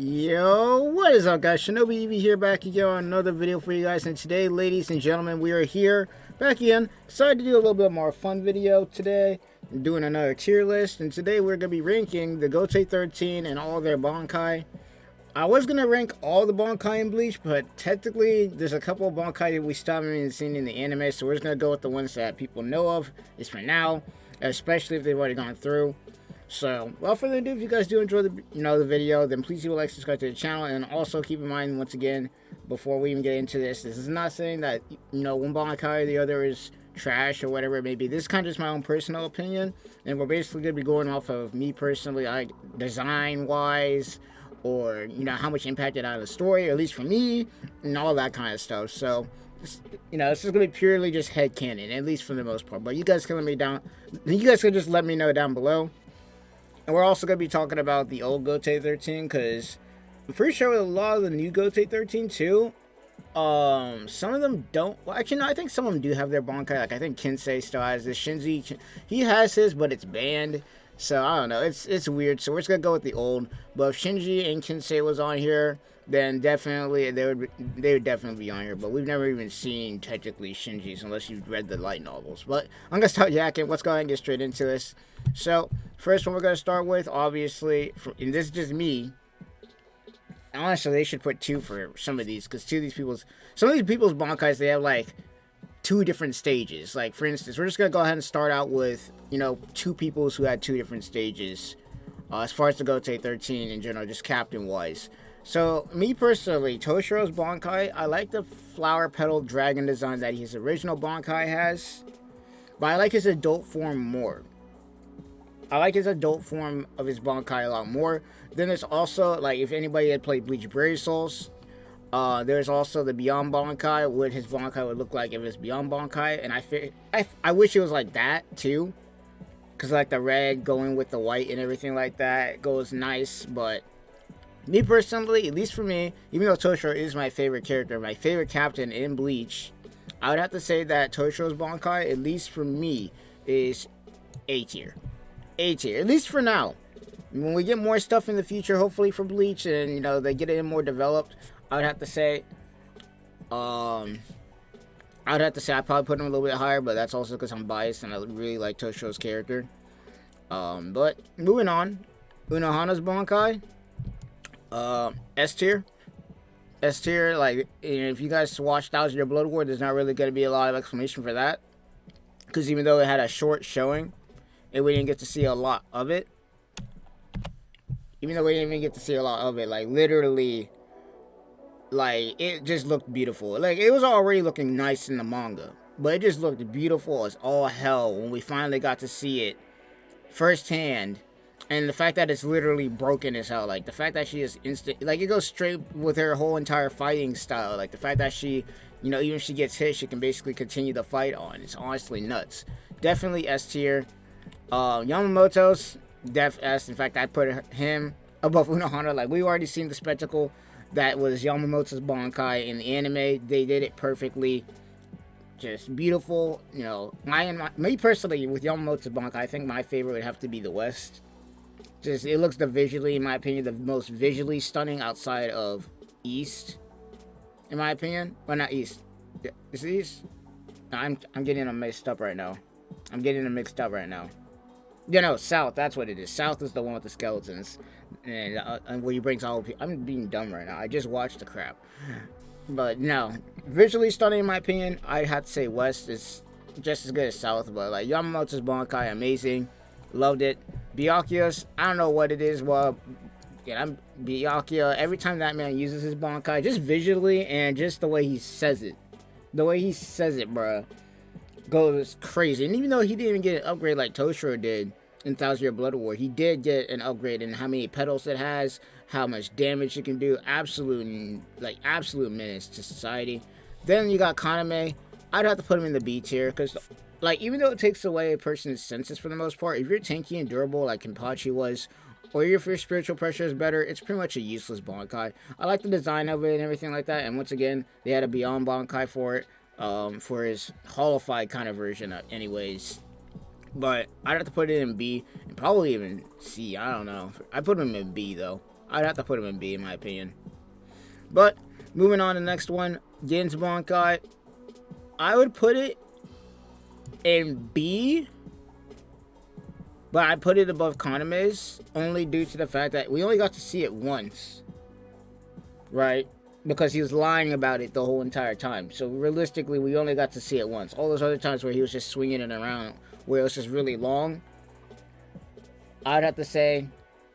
Yo, what is up, guys? Shinobi Evie here, back again on another video for you guys. And today, ladies and gentlemen, we are here back again. Decided to do a little bit more fun video today. I'm doing another tier list, and today we're gonna be ranking the Gotei 13 and all their Bankai. I was gonna rank all the Bankai in Bleach, but technically, there's a couple of Bankai that we still haven't even seen in the anime, so we're just gonna go with the ones that people know of. Is for now, especially if they've already gone through. So, without further ado, if you guys do enjoy the video, then please do like, subscribe to the channel, and also keep in mind, once again, before we even get into this is not saying that, one Bankai or the other is trash or whatever it may be. This is kind of just my own personal opinion, and we're basically going to be going off of me personally, like, design-wise, or, how much impact it had on the story, or at least for me, and all that kind of stuff. So, it's just going to be purely just headcanon, at least for the most part. But you guys can just let me know down below. And we're also going to be talking about the old Gotei 13, because I'm pretty sure with a lot of the new Gotei 13 too, some of them don't, well, actually no, I think some of them do have their Bankai. Like I think Kinsei still has this. Shinji, he has his, but it's banned. So I don't know, it's weird. So we're just going to go with the old. But if Shinji and Kinsei was on here, then definitely they would definitely be on here. But we've never even seen technically Shinji's unless you've read the light novels. But I'm gonna start yakking. Let's go ahead and get straight into this. So first one we're gonna start with, obviously, and this is just me. Honestly, they should put two for some of these, because some of these people's Bankais, they have like two different stages. Like for instance, we're just gonna go ahead and start out with two peoples who had two different stages. As far as the Gotei 13 in general, just captain wise. So, me personally, Toshiro's Bankai, I like the flower petal dragon design that his original Bankai has, but I like his adult form more. I like his adult form of his Bankai a lot more. Then there's also, like, if anybody had played Bleach Brave Souls, there's also the Beyond Bankai, what his Bankai would look like if it's Beyond Bankai, and I wish it was like that, too, because, like, the red going with the white and everything like that goes nice, but me personally, at least for me, even though Toshiro is my favorite character, my favorite captain in Bleach, I would have to say that Toshiro's Bankai, at least for me, is A tier. A tier, at least for now. When we get more stuff in the future, hopefully for Bleach, and they get it more developed, I would have to say, I'd probably put him a little bit higher, but that's also because I'm biased and I really like Toshiro's character. But moving on, Unohana's Bankai. S tier. S tier, like, if you guys watched Thousand Year Blood War, there's not really going to be a lot of explanation for that. Because even though it had a short showing, and we didn't get to see a lot of it. Even though we didn't even get to see a lot of it, like, literally, like, it just looked beautiful. Like, it was already looking nice in the manga. But it just looked beautiful as all hell when we finally got to see it firsthand. And the fact that it's literally broken as hell, like, the fact that she is instant, like, it goes straight with her whole entire fighting style, like, the fact that she, even if she gets hit, she can basically continue the fight on, it's honestly nuts. Definitely S tier. Yamamoto's, def S, in fact, I put him above Unohana, like, we've already seen the spectacle that was Yamamoto's Bankai in the anime, they did it perfectly, just beautiful, me personally, with Yamamoto's Bankai, I think my favorite would have to be the West. Just, it looks visually, in my opinion, the most visually stunning outside of East, in my opinion. Well, not East. Is it East? No, I'm getting them mixed up right now. South. That's what it is. South is the one with the skeletons, and where he brings all. I'm being dumb right now. I just watched the crap, but no, visually stunning in my opinion. I'd have to say West is just as good as South, but like Yamamoto's Bankai, amazing, loved it. Byakuya's, I don't know what it is. Well, Byakuya, every time that man uses his Bankai, just visually and just the way he says it, bruh, goes crazy. And even though he didn't even get an upgrade like Toshiro did in Thousand Year Blood War, he did get an upgrade in how many petals it has, how much damage it can do. Absolute menace to society. Then you got Kaname. I'd have to put him in the B tier, because, like, even though it takes away a person's senses for the most part, if you're tanky and durable like Kenpachi was, or if your spiritual pressure is better, it's pretty much a useless Bankai. I like the design of it and everything like that, and once again, they had a Beyond Bankai for it, for his holified kind of version anyways. But I'd have to put it in B, and probably even C, I don't know. I put him in B, though. I'd have to put him in B in my opinion. But moving on to the next one, Gen's Bankai. I would put it in B, but I put it above Kaname's only due to the fact that we only got to see it once, right? Because he was lying about it the whole entire time. So realistically, we only got to see it once. All those other times where he was just swinging it around, where it was just really long, I'd have to say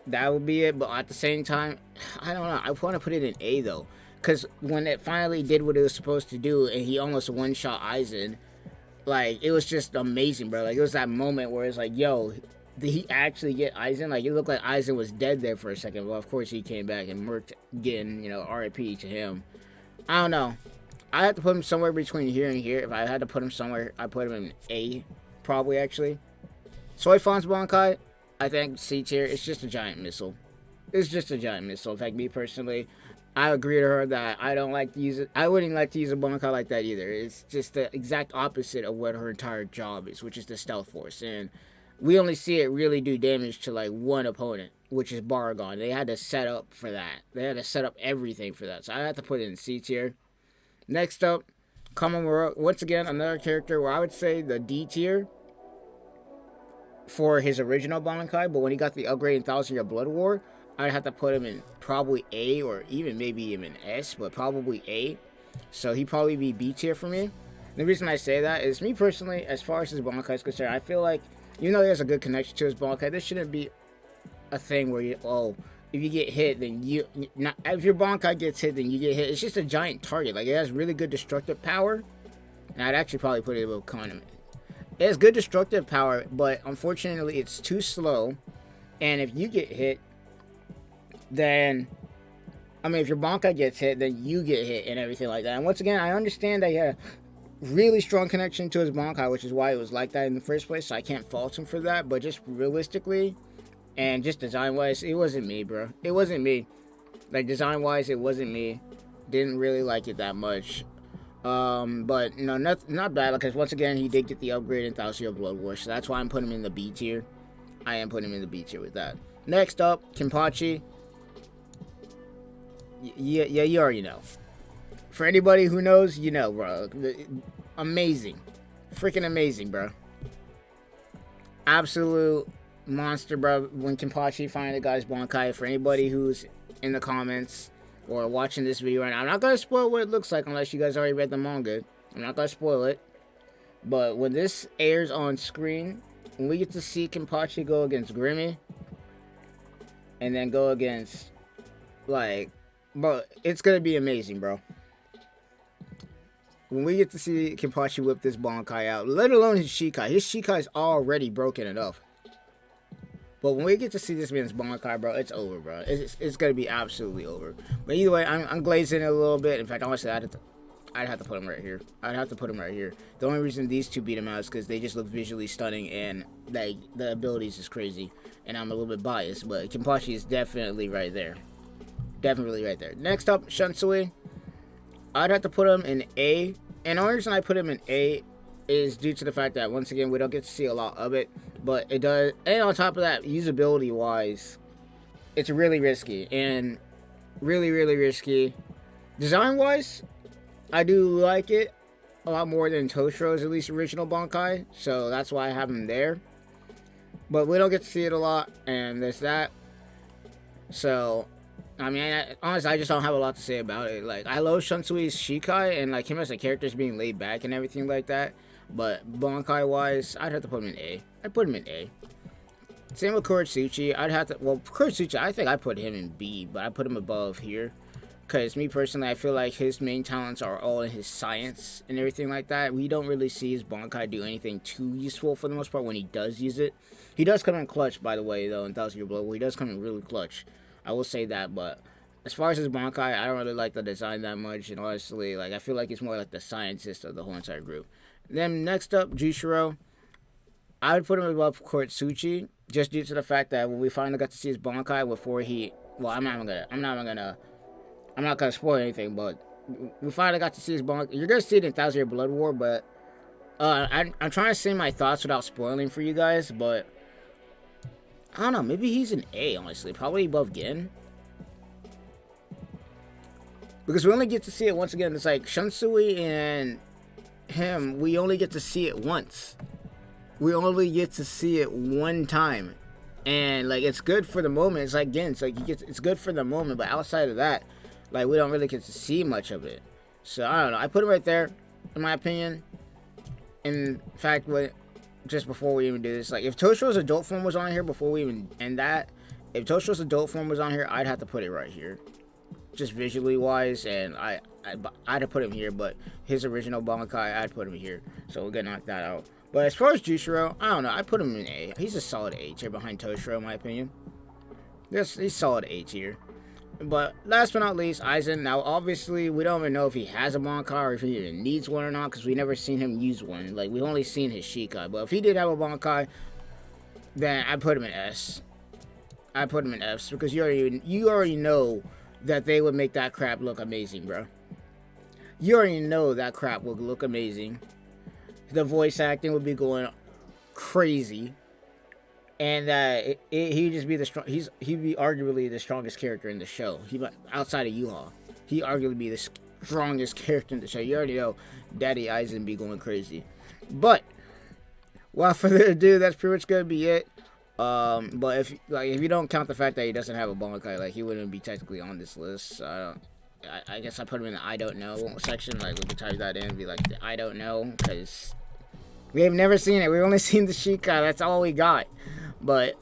that would be it. But at the same time, I don't know. I want to put it in A though, because when it finally did what it was supposed to do, and he almost one-shot Aizen, like, it was just amazing, bro. Like, it was that moment where it's like, yo, did he actually get Aizen? Like, it looked like Aizen was dead there for a second. Well, of course, he came back and murked again, you know, RIP to him. I don't know. I have to put him somewhere between here and here. If I had to put him somewhere, I'd put him in A, probably, actually. Soifan's Bankai, I think C tier. It's just a giant missile. It's just a giant missile. In fact, me personally, I agree to her that I don't like to use it. I wouldn't like to use a Bankai like that either. It's just the exact opposite of what her entire job is, which is the Stealth Force. And we only see it really do damage to like one opponent, which is Baragon. They had to set up for that. They had to set up everything for that. So I have to put it in C tier. Next up, Kamamura. Once again, another character where I would say the D tier for his original Bankai, but when he got the upgrade in 1000 Year Blood War, I'd have to put him in probably A or even maybe even S, but probably A. So he'd probably be B tier for me. The reason I say that is, me personally, as far as his Bankai is concerned, I feel like, even though he has a good connection to his Bankai, this shouldn't be a thing where you, oh, if you get hit, then if your Bankai gets hit, then you get hit. It's just a giant target. Like, it has really good destructive power. And I'd actually probably put it above Konami. It has good destructive power, but unfortunately, it's too slow. And if you get hit, then, I mean, if your Bankai gets hit, then you get hit and everything like that. And once again, I understand that he had a really strong connection to his Bankai, which is why it was like that in the first place, so I can't fault him for that. But just realistically, and just design-wise, it wasn't me, bro. It wasn't me. Like, design-wise, it wasn't me. Didn't really like it that much. But, no, not bad, because once again, he did get the upgrade in 1000 Year Blood War, so that's why I'm putting him in the B tier. I am putting him in the B tier with that. Next up, Kenpachi. Yeah, you already know. For anybody who knows, you know, bro. Amazing. Freaking amazing, bro. Absolute monster, bro. When Kenpachi finally got his Bankai. For anybody who's in the comments or watching this video right now, I'm not going to spoil what it looks like unless you guys already read the manga. I'm not going to spoil it. But when this airs on screen, when we get to see Kenpachi go against Grimmy, and then go against, like, bro, it's going to be amazing, bro. When we get to see Kenpachi whip this Bankai out, let alone his Shikai. His Shikai is already broken enough. But when we get to see this man's Bankai, bro, it's over, bro. It's going to be absolutely over. But either way, I'm glazing it a little bit. In fact, honestly, I'd have to put him right here. I'd have to put him right here. The only reason these two beat him out is because they just look visually stunning, and like, the abilities is crazy. And I'm a little bit biased, but Kenpachi is definitely right there. Definitely right there. Next up, Shunsui. I'd have to put him in A. And the only reason I put him in A is due to the fact that, once again, we don't get to see a lot of it. But it does. And on top of that, usability-wise, it's really risky. And really, really risky. Design-wise, I do like it a lot more than Toshiro's, at least original Bankai. So that's why I have him there. But we don't get to see it a lot. And there's that. So, I mean, honestly, I just don't have a lot to say about it. Like, I love Shunsui's Shikai, and like him as a character is being laid back and everything like that. But Bankai wise, I'd have to put him in A. I'd put him in A. Same with Kuretsuchi. I'd have to, well, Kuretsuchi, I think I put him in B, but I put him above here. Because me personally, I feel like his main talents are all in his science and everything like that. We don't really see his Bankai do anything too useful for the most part when he does use it. He does come in clutch, by the way, though, in 1000 Year Blood War. He does come in really clutch. I will say that, but as far as his Bankai, I don't really like the design that much, and honestly, like, I feel like he's more like the scientist of the whole entire group. Then next up, Jushiro. I would put him above Kuretsuchi, just due to the fact that when we finally got to see his Bankai before he, well, I'm not gonna spoil anything, but we finally got to see his Bankai. You're gonna see it in 1000 Year Blood War, but I'm trying to say my thoughts without spoiling for you guys, but I don't know, maybe he's an A, honestly. Probably above Gen. Because we only get to see it once again. It's like Shunsui and him, we only get to see it once. We only get to see it one time. And like it's good for the moment. It's like again, it's like it's good for the moment, but outside of that, like we don't really get to see much of it. So I don't know. I put him right there, in my opinion. In fact, just before we even do this, like if Toshiro's adult form was on here before we even end that, if Toshiro's adult form was on here, I'd have to put it right here, just visually wise, and I'd have put him here, but his original Bankai, I'd put him here. So we're gonna knock that out. But as far as Jushiro, I don't know. I put him in A. He's a solid A tier behind Toshiro, in my opinion. He's solid A tier. But last but not least, Aizen. Now, obviously, we don't even know if he has a Bankai or if he even needs one or not, because we never seen him use one. Like, we've only seen his Shikai. But if he did have a Bankai, then I put him in S. I put him in Fs, because you already know that they would make that crap look amazing, bro. You already know that crap would look amazing. The voice acting would be going crazy, and he'd just be he'd be arguably the strongest character in the show. Outside of Yuha, he'd arguably be the strongest character in the show. You already know Daddy Aizen be going crazy. But without further ado, that's pretty much gonna be it. But if you don't count the fact that he doesn't have a Bankai, like he wouldn't be technically on this list. So I guess I put him in the I don't know section. Like we could type that in and be like I don't know, because we have never seen it. We've only seen the Shikai. That's all we got. But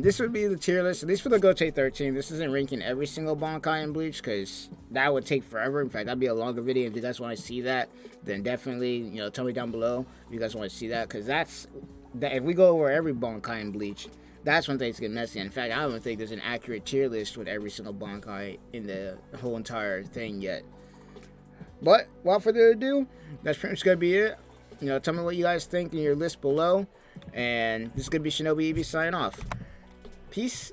this would be the tier list, at least for the Gotei 13. This isn't ranking every single Bankai in Bleach, because that would take forever. In fact, that'd be a longer video. If you guys want to see that, then definitely tell me down below if you guys want to see that, because if we go over every Bankai in Bleach, that's when things get messy. In fact, I don't think there's an accurate tier list with every single Bankai in the whole entire thing yet. But without further ado, that's pretty much gonna be it. Tell me what you guys think in your list below. And this is gonna be Shinobi Eevee signing off. Peace,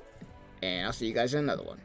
and I'll see you guys in another one.